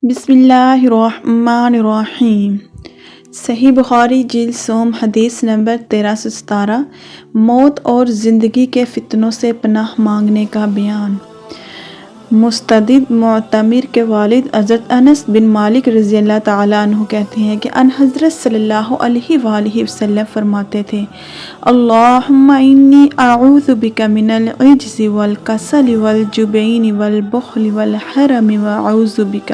بسم اللہ الرحمن الرحیم۔ صحیح بخاری جلد سوم حدیث نمبر 1317۔ موت اور زندگی کے فتنوں سے پناہ مانگنے کا بیان۔ مستدد معتمر کے والد حضرت انس بن مالک رضی اللہ تعالیٰ عنہ کہتے ہیں کہ ان حضرت صلی اللہ علیہ وآلہ وسلم فرماتے تھے: اللہم انی اعوذ بک من العجز والکسل والجبن والبخل والحرم واعوذ بک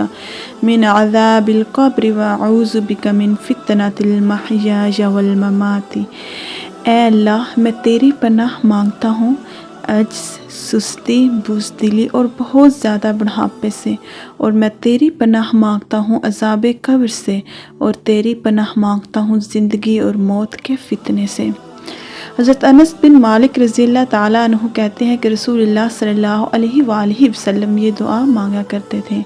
من عذاب القبر واعوذ بک من فتنۃ المحیا والممات۔ اے اللہ، میں تیری پناہ مانگتا ہوں عجز، سستی، بزدلی اور بہت زیادہ بڑھاپے سے، اور میں تیری پناہ مانگتا ہوں عذاب قبر سے، اور تیری پناہ مانگتا ہوں زندگی اور موت کے فتنے سے۔ حضرت انس بن مالک رضی اللہ تعالیٰ عنہ کہتے ہیں کہ رسول اللہ صلی اللہ علیہ وآلہ وسلم یہ دعا مانگا کرتے تھے۔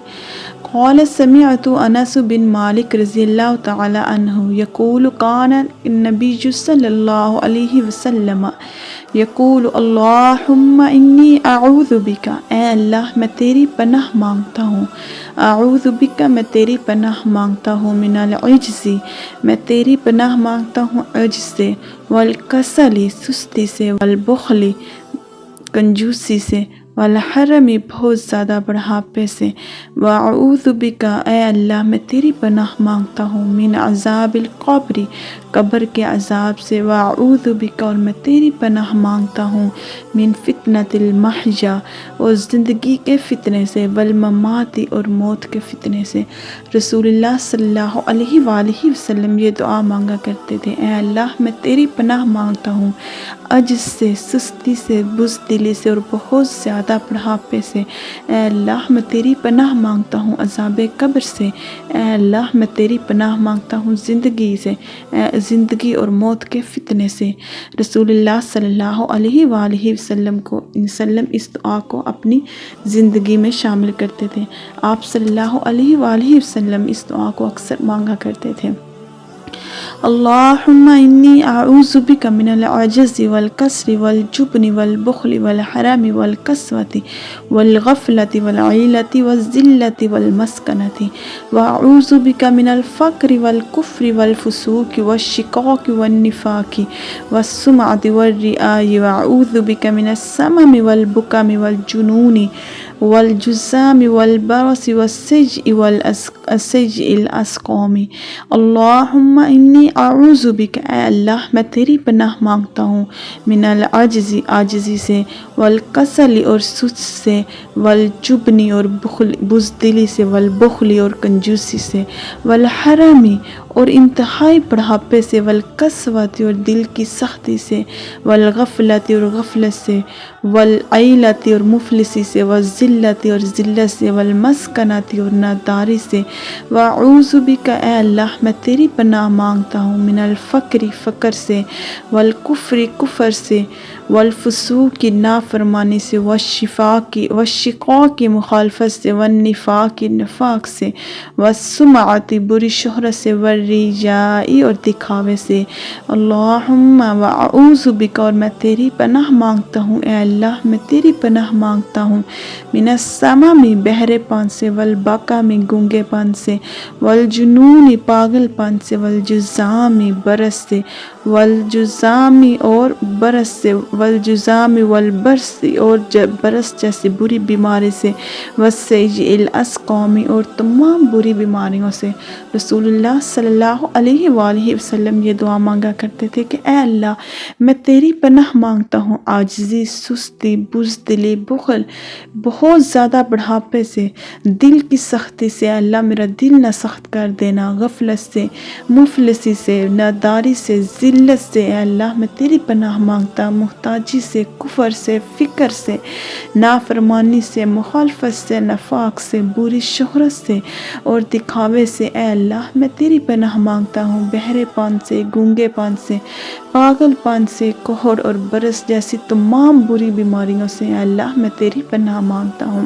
قال سمعت انس بن مالک رضی اللہ تعالیٰ عنہ یقول کان النبی صلی اللہ علیہ وسلم یقول اللہم انی اعوذ بک، اے اللہ میں تیری پناہ مانگتا ہوں، اعوذ بک میں تیری پناہ مانگتا ہوں، من العجز میں تیری پناہ مانگتا ہوں عجز سے، والکسل سستی سے، والبخل کنجوسی سے، والحرم بہت زیادہ بڑھاپے سے، واعوذ بک اے اللہ میں تیری پناہ مانگتا ہوں، من عذاب القبر قبر کے عذاب سے، واعوذ بک اور میں تیری پناہ مانگتا ہوں، من فتنۃ المحیا اور زندگی کے فتنے سے، والممات اور موت کے فتنے سے۔ رسول اللہ صلی اللہ علیہ وآلہ وسلم یہ دعا مانگا کرتے تھے: اے اللہ میں تیری پناہ مانگتا ہوں عجز سے، سستی سے، بزدلی سے اور بہت زیادہ بڑھاپے سے۔ اے اللہ میں تیری پناہ مانگتا ہوں عذاب قبر سے۔ اے اللہ میں تیری پناہ مانگتا ہوں زندگی اور موت کے فتنے سے۔ رسول اللہ صلی اللہ علیہ وآلہ وسلم اس دعا کو اپنی زندگی میں شامل کرتے تھے۔ آپ صلی اللہ علیہ وآلہ وسلم اس دعا کو اکثر مانگا کرتے تھے: اللہم انی اعوذ بک من العجز والکسل والجبن والبخل والحرم والقسوۃ والغفلۃ والعیلۃ والذلۃ والمسکنۃ، واعوذ بک من الفقر والکفر والفسوق والشقاق والنفاق والسمعۃ والرئاء، واعوذ بک من السمم والبکم والجنون والجذام والبرص والسجع الاسقام۔ اللہم انی اعوذ بک، اے اللہ میں تیری پناہ مانگتا ہوں، من العجز عاجزی سے، والکسل اور سست سے، والجبن اور بزدلی سے، والبخل اور کنجوسی سے، والحرم اور انتہائی بڑھاپے سے، والقسوۃ اور دل کی سختی سے، والغفلۃ اور غفلت سے، والعیلۃ اور مفلسی سے، والذلۃ اور ذلت سے، والمسکنۃ اور ناداری سے۔ واعوذ بک، اے اللہ میں تیری پناہ مانگتا ہوں، من الفقر فقر سے، والکفر کفر سے، والفسوق نافرمانی سے، والشقاق مخالفت سے، والنفاق نفاق سے، والسمعۃ بری شہرت سے، والرجاء اور دکھاوے سے۔ اللہم واعوذ بک اور میں تیری پناہ مانگتا ہوں، اے اللہ میں تیری پناہ مانگتا ہوں، من السمم بہرے پن سے، والبکم گونگے پن سے، والجنون پاگل پن سے، والجذام برس سے، والجذام اور برس سے، والجذام والبرس اور برس جیسی بری بیماری سے، والسجع الاسقام اور تمام بری بیماریوں سے۔ رسول اللہ صلی اللہ علیہ وآلہ وسلم یہ دعا مانگا کرتے تھے کہ اے اللہ میں تیری پناہ مانگتا ہوں عاجزی، سستی، بزدلی، بخل، بہت زیادہ بڑھاپے سے، دل کی سختی سے، اے اللہ میرا دل نہ سخت کر دینا، غفلت سے، مفلسی سے، ناداری سے، ذلت سے۔ اے اللہ میں تیری پناہ مانگتا ہوں محتاجی سے، کفر سے، فکر سے، نافرمانی سے، مخالفت سے، نفاق سے، بری شہرت سے اور دکھاوے سے۔ اے اللہ میں تیری پناہ مانگتا ہوں بہرے پن سے، گونگے پن سے، پاگل پن سے، کوہڑ اور برس جیسی تمام بری بیماریوں سے۔ اے اللہ میں تیری پناہ مانگتا ہوں۔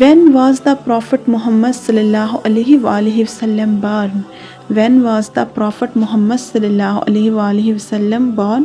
When was the Prophet Muhammad sallallahu alaihi wasallam born? When was the Prophet Muhammad sallallahu alaihi wasallam born?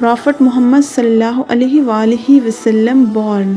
Prophet Muhammad sallallahu alaihi wasallam born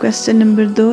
Question number 2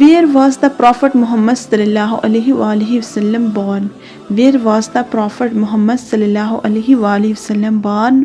Where was the Prophet Muhammad sallallahu alaihi wasallam born? Where was the Prophet Muhammad sallallahu alaihi wasallam born?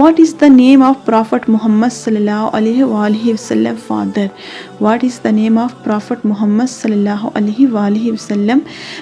What is the name of Prophet Muhammad sallallahu alaihi wasallam father? What is the name of Prophet Muhammad sallallahu alaihi wasallam?